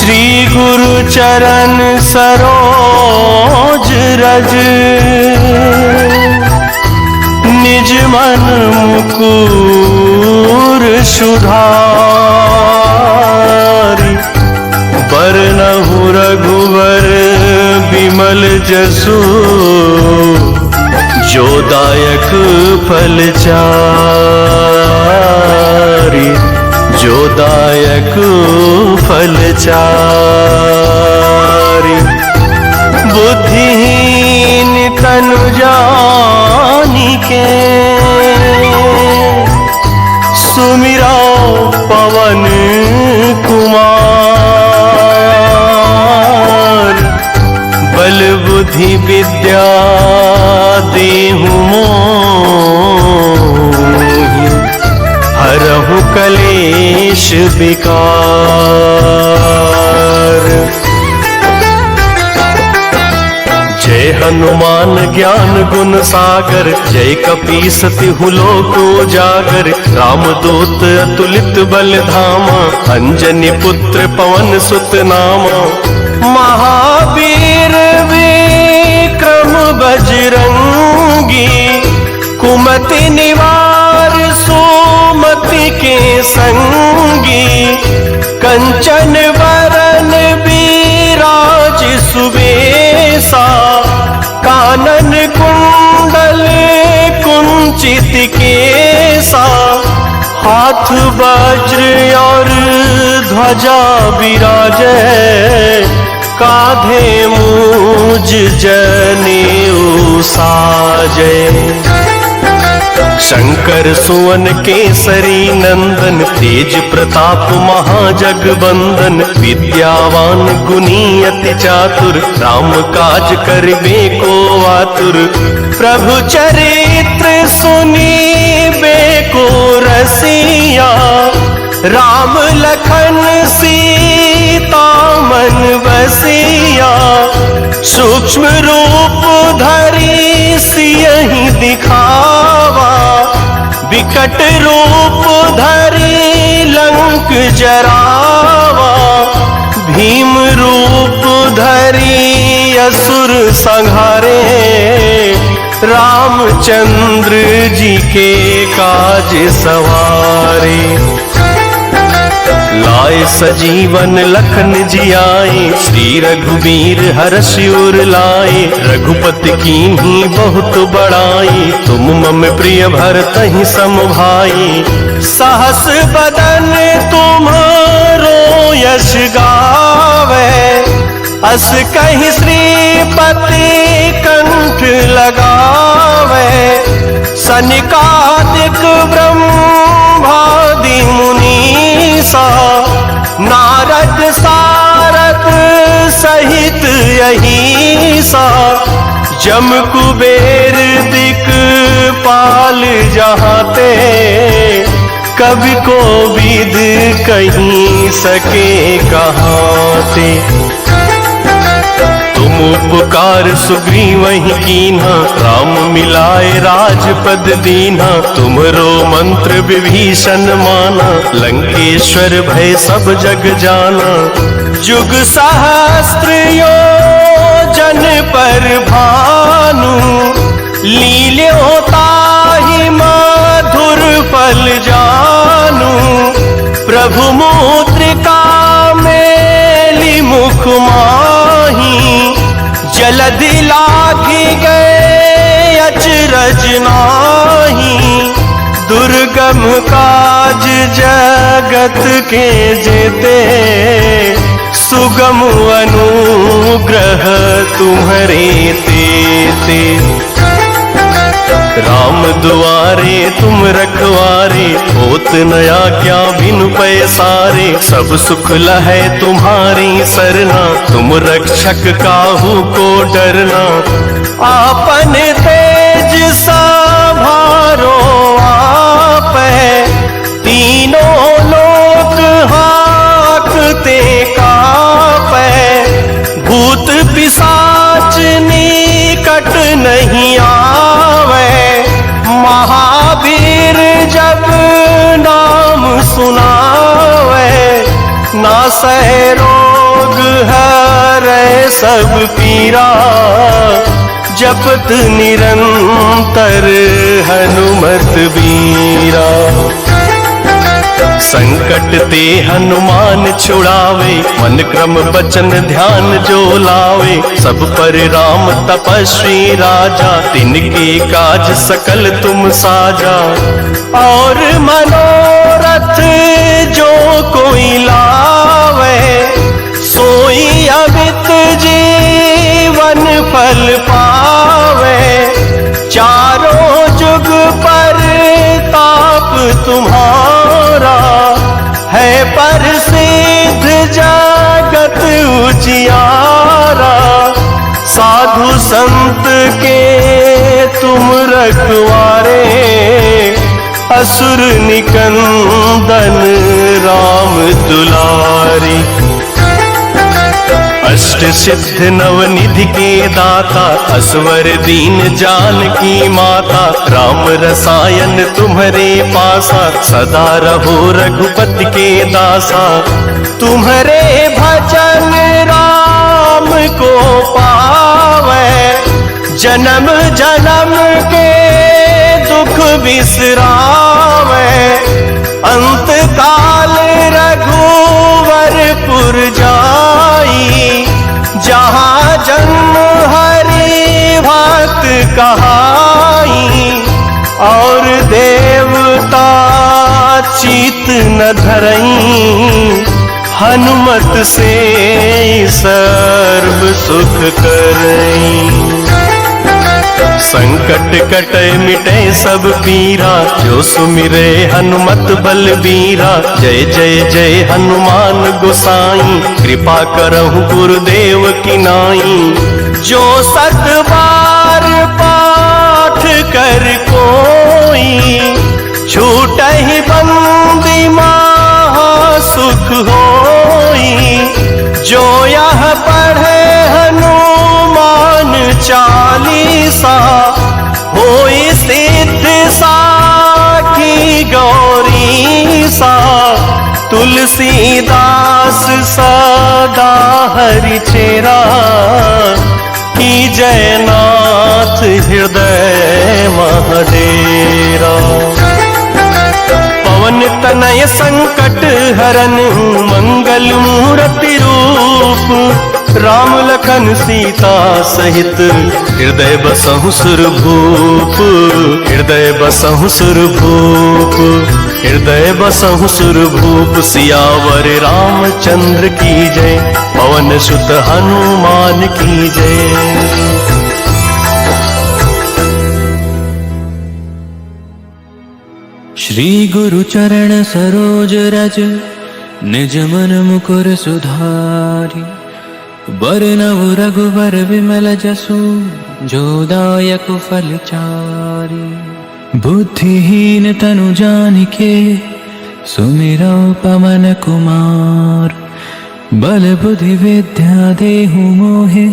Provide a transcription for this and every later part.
श्री गुरु चरण सरोज रज, निज मन मुकुर सुधारि। बरनहु रघुवर बिमल जसु, जो दायक फल चारि। जो दायक फल चारि। बुद्धिहीन तनु जानिके, सुमिरो पवन कुमार। बल बुद्धि विद्या देहु मोहि, हरहु कलेश विकार। जय हनुमान ज्ञान गुण सागर, जय कपीस तिहु लोक उजागर। रामदूत अतुलित बल धामा, अंजनी पुत्र पवन सुत नामा। महावीर विक्रम बजरंगी, कुमति निवार सुमति के संगी। कंचन वरन विराज सुबेसा, कानन कुंडल कुंचित केसा। हाथ वज्र और ध्वजा विराजे, काधे मूज जनेऊ साजे। शंकर सुवन केसरी नंदन, तेज प्रताप महाजगबंदन। विद्यावान गुणी अति चातुर, राम काज करिबे को आतुर। प्रभु चरित्र सुनिबे को रसिया, राम लखन सीता मन बसिया। सूक्ष्म रूप धरि सियहि दिखावा, विकट रूप धरि लंक जरावा। भीम रूप धरि असुर संहारे, रामचंद्र जी के काज सवारे। लाए सजीवन लखन जियाए, श्री रघुवीर हर्षि उर लाए। रघुपति कीन्ही बहुत बड़ाई, तुम मम प्रिय भरतहि सम भाई। सहस बदन तुम्हारो यश गावे, अस कहि श्रीपति कंठ लगावे। सनिकादिक ब्रह्मादि मुनीसा, नारद सारद सहित अहिसा। जम कुबेर दिक्पाल जहाते, कवि को विद कहीं सके कहाते। तुम उपकार सुग्रीवहि कीन्हा, राम मिलाए राजपद दीन्हा। तुमरो मंत्र विभीषण माना, लंकेश्वर भय सब जग जाना। जुग सहस्त्र योजन पर भानु, लील्यों ताहि मधुर फल जानू। प्रभु मुद्रिका मेली मुख माही, जलधि लागी गए अचरज नाही। दुर्गम काज जगत के जेते, सुगम अनुग्रह तुम्हारे तेते। राम दुआरे तुम रखवारे, होत नया क्या बिनु पैसारे। सब सुख लहै तुम्हारी सरना, तुम रक्षक काहू को डरना। आपन तेज संभारो आपै, तीनों लोक हाकते कापै। भूत पिशाच निकट नहीं आवे, महावीर जब नाम सुनावे। नासै रोग सब पीरा, जपत निरंतर हनुमत बीरा। संकट ते हनुमान छुड़ावे, मन क्रम बचन ध्यान जो लावे। सब पर राम तपस्वी राजा, तिनके काज सकल तुम साजा। और मनोरथ जो कोई लावे, सोई अमित जीवन फल पावे। चारों जुग पर ताप तुम्हारा, है प्रसिद्ध जगत उजियारा। साधु संत के तुम रखवारे, असुर निकंदन राम दुलारी। अष्ट सिद्ध नवनिधि के दाता, असवर दीन जानकी माता। राम रसायन तुम्हारे पासा, सदा रहो रघुपति के दासा। तुम्हारे भजन राम को पावे, जन्म जन्म के दुख बिसरावे। अंत काल रघुवरपुर जाई, जहाँ जन्म हरि भक्त कहाई। और देवता चित न धरई, हनुमत से सर्व सुख करई। संकट कटे मिटे सब पीरा, जो सुमिरे हनुमत बलबीरा। जय जय जय हनुमान गोसाई, कृपा करहु गुरुदेव की नाई। जो सत बार पाठ कर कोई, छूटहि बंदी महा सुख होई। जो यह पढ़े हनुमान चालीसा, होई सिद्ध साखी गौरीसा। तुलसीदास सदा हरि चेरा, की जयनाथ हृदय महडेरा। पवन तनय संकट हरन, मंगल मूर्ति रूप। राम लखन सीता सहित, हृदय बसहु सुरभूप। हृदय बसहु सुरभूप, हृदय बसहु सुरभूप। सियावर रामचंद्र की जय, पवन सुत हनुमान की जय। श्री गुरु चरण सरोज रज, निज मन मुकुर सुधारी। बरनव रघुवर विमल जसु, जो दायक फल चारी। बुद्धिहीन तनु जानिके, सुमिरौ पवन कुमार। बल बुद्धि विद्या देहु मोहे,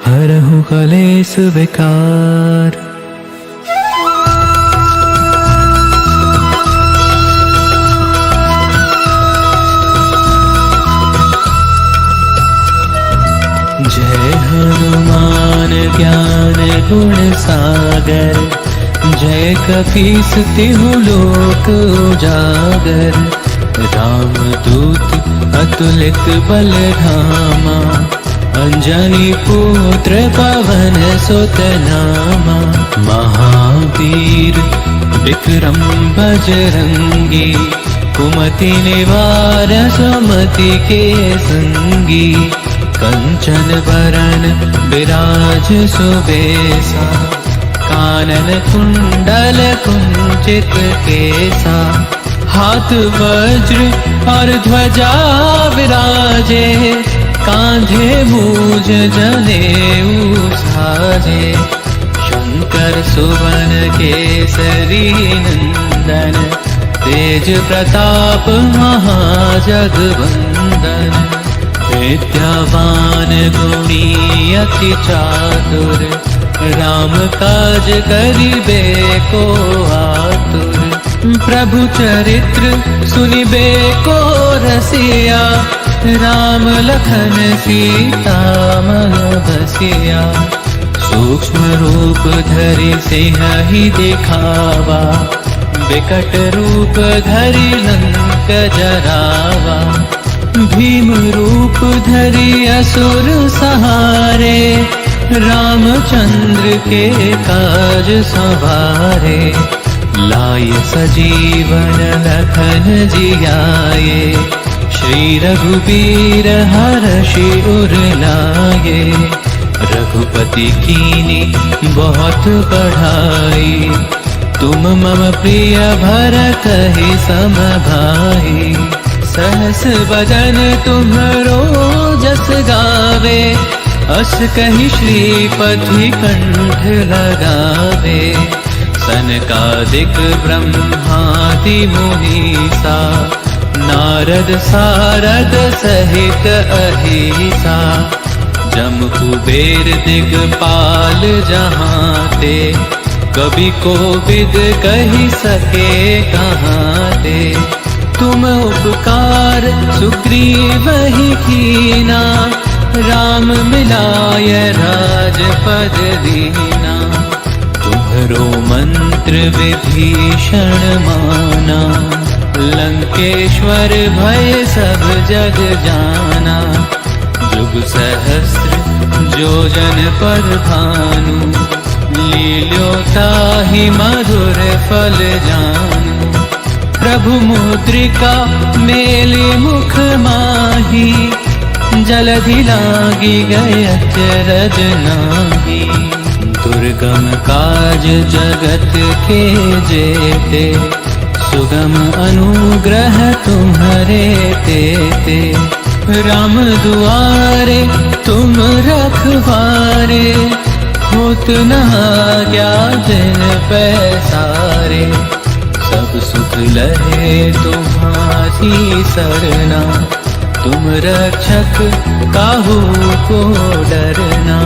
हरहु कलेस विकार। जय हनुमान ज्ञान गुण सागर, जय कपीस तिहु लोक उजागर। रामदूत अतुलित बल धामा, अंजनी पुत्र पवन सुत नामा। महावीर विक्रम बजरंगी, कुमति निवार सुमति के संगी। कंचन बरन विराज सुबेसा, कानन कुंडल कुंचित केसा। हाथ वज्र और ध्वजा विराजे, कांधे मूज जनेऊ साजे। शंकर सुवन केसरी नंदन, तेज प्रताप महाजगवंदन। विद्यावान गुणी अति चातुर, राम काज करिबे को आतुर। प्रभु चरित्र सुनिबे को रसिया, राम लखन सीता मन बसिया। सूक्ष्म रूप धरि सिंहि दिखावा, विकट रूप धरि लंक जरावा। भीम रूप धरि असुर सहारे, रामचंद्र के काज संवारे। लाय सजीवन लखन जियाए, श्री रघुबीर हरषि उर लाए। रघुपति कीनी बहुत बढ़ाई, तुम मम प्रिय भरतहि सम भाई। सहस बदन तुम्हरो जस गावे, अस कहि श्रीपति कंठ लगावे। सनकादिक ब्रह्मादि मुनीसा, नारद सारद सहित अहिसा। जम कुबेर दिगपाल जहांते, कवि कोविद कहि सके कहाते। तुम उपकार सुग्रीवहि कीना, राम मिलाय राजपद दीना। तुम्हरो मंत्र विभीषण माना, लंकेश्वर भय सब जग जाना। जुग सहस्र जो जन पर भानु, लील्योताहि मधुर फल जानू। प्रभु मुद्रिका मेलि मुख माही, जलधि लागी गए अचरज नाही। दुर्गम काज जगत के जेते, सुगम अनुग्रह तुम्हरे तेते। राम दुआरे तुम रखवारे, होत न आज्ञा दिन पैसारे। सब सुख लहे तुम्हारी सरना, तुम रक्षक काहू को डरना।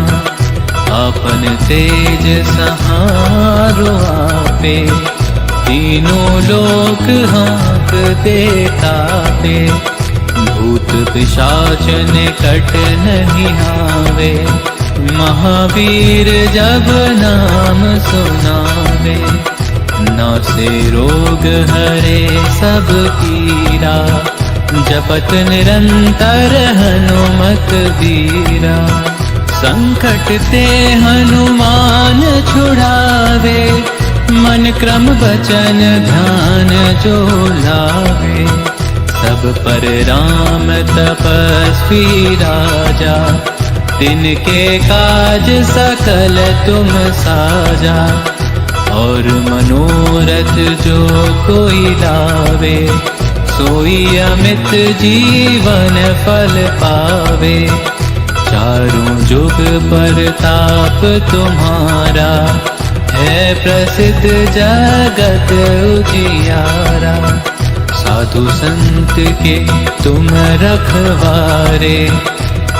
आपन तेज सहारो आपे, तीनों लोक हाँकते कापे। भूत पिशाच निकट नहीं आवे, महावीर जब नाम सुनावे। नासे रोग हरे सब पीरा, जपत निरंतर हनुमत बीरा। संकट ते हनुमान छुड़ावे, मन क्रम वचन ध्यान जो लावे। सब पर राम तपस्वी राजा, तिनके काज सकल तुम साजा। और मनोरथ जो कोई लावे, सोई अमित जीवन फल पावे। चारों जुग परताप तुम्हारा, है प्रसिद्ध जगत उजियारा। साधु संत के तुम रखवारे,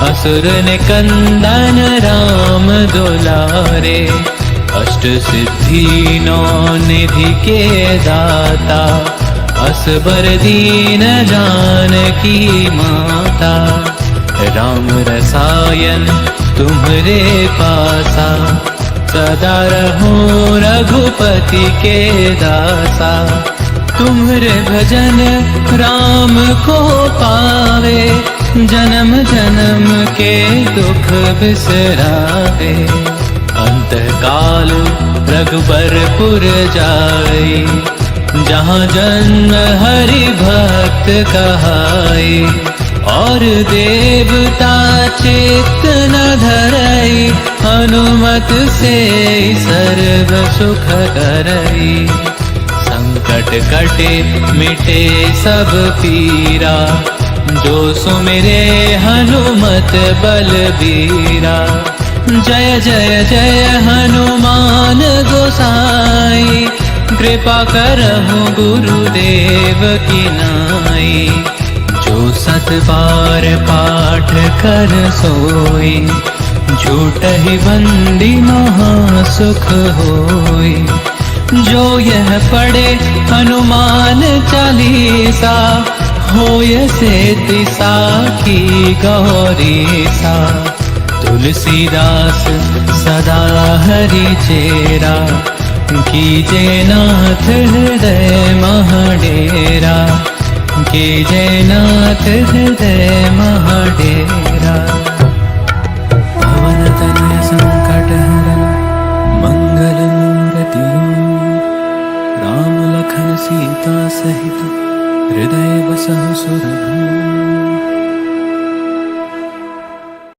असुर निकंदन राम दुलारे। अष्ट सिद्धि नौ निधि के दाता, असबर दीन जानकी माता। राम रसायन तुम्हरे पासा, सदा रहो रघुपति के दासा। तुम्हरे भजन राम को पावे, जन्म जन्म के दुख बिसरावे। अंतकाल रघुबरपुर जाई, जहाँ जन्म हरि भक्त कहाई। और देवता चित्त न धरई, हनुमत से सर्व सुख करई। संकट कटे मिटे सब पीरा, जो सुमिरे हनुमत बलबीरा। जय जय जय हनुमान गोसाई, कृपा करहु गुरुदेव की नाई। जो सत बार पाठ कर सोई, झूठहि बंदी महा सुख होई। जो यह पढ़े हनुमान चालीसा, होय से तिसा की गौरी सा तुलसीदास सदा हरि चेरा कीजे नाथ हृदय महडेरा कीजे नाथ हृदय महडेरा पवन तनय संकट हरन मंगल मूर्ति राम लखन सीता सहित हृदय बसहु सुरभूप।